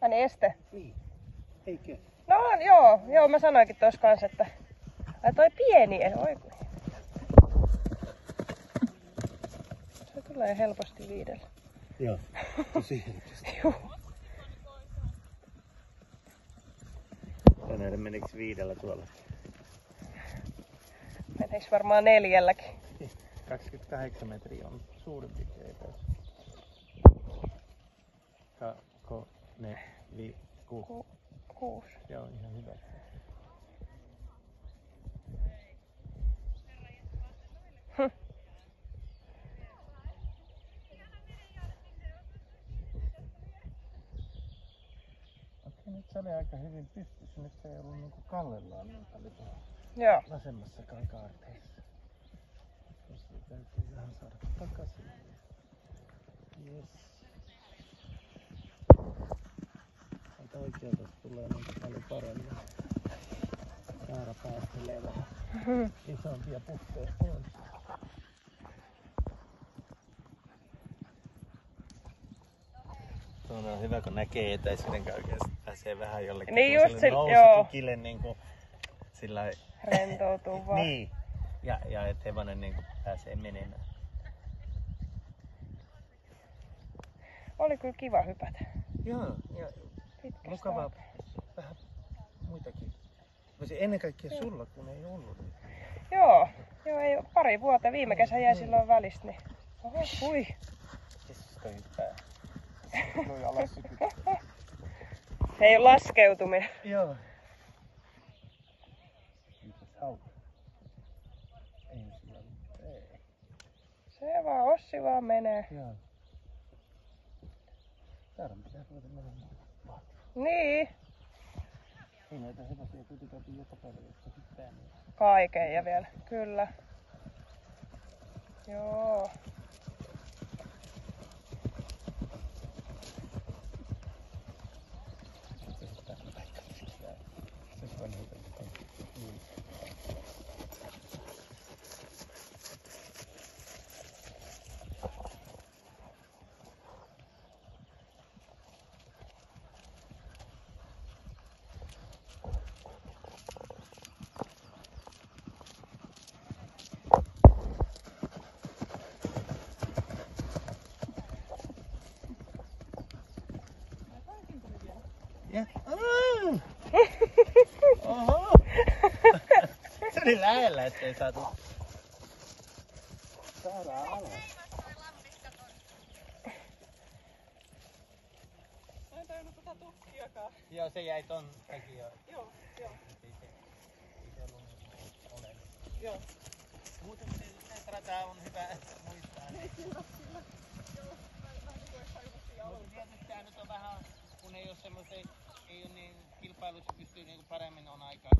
Ai este? Niin. Eikö? No on, joo, mä sanoinkin tuossa kanssa, että ai toi pieni, oi. Se tulee helposti 5. Joo, tosi helposti. Juu. Ja näiden menikö 5 tuolla? Meniks varmaan 4. 28 metriä on suurin piirtein etäys. Ne 6. Joo, ihan hyvä. Okei, nyt se oli aika hyvin pystyssä. Nyt se ei ollut niinku kallellaan niin paljon tuolla Joo. vasemmassakaan kaarteissa. Tuossa täytyy vähän saada takaisin. Yes. Täältä oikealta tulee niin paljon paremmin. Kaara päästelee vähän isompia pusseja pois. Tuo on hyvä, kun näkee etäisyyden oikeasti pääsee vähän jollekin niin just nousutukille niinku sillä rentoutuu vaan. niin. Ja et hevonen niinku pääsee menemään. Oli kyllä kiva hypätä. Joo, ja mukavaa vähän muitakin. Ennen kaikkea sulla, kun ei ollut. Joo, ei pari vuotta. Viime kesä jäi silloin välistä. Niin. Oho, hui. Kesko hyppää. Noi alas Se ei ole laskeutuminen. Joo. Mitäs hauta? Ei sillä ei. Se vaan, Ossi vaan menee. Joo. Täällä pitää ruveta menemään. Niin. Ei näitä hevosia kuitenkaan joka päivä, jotka hyppää niin. Kaiken ja vielä, kyllä. Joo. Oho! Se oli lähellä, ettei saatu saada alas. Mä en tajunnut tota tukkiakaan. Joo, se jäi ton takia. Joo. Ei se ollut niin oleellista. Joo. Muuten se rata on hyvä muistaa. Kyllä. Joo, vähän niin kuin ilmastiin alusta. Mutta tietysti tää nyt on vähän, kun ei ole semmoista, ei ole niin kilpailussa pystyy niin paremmin on aikaa.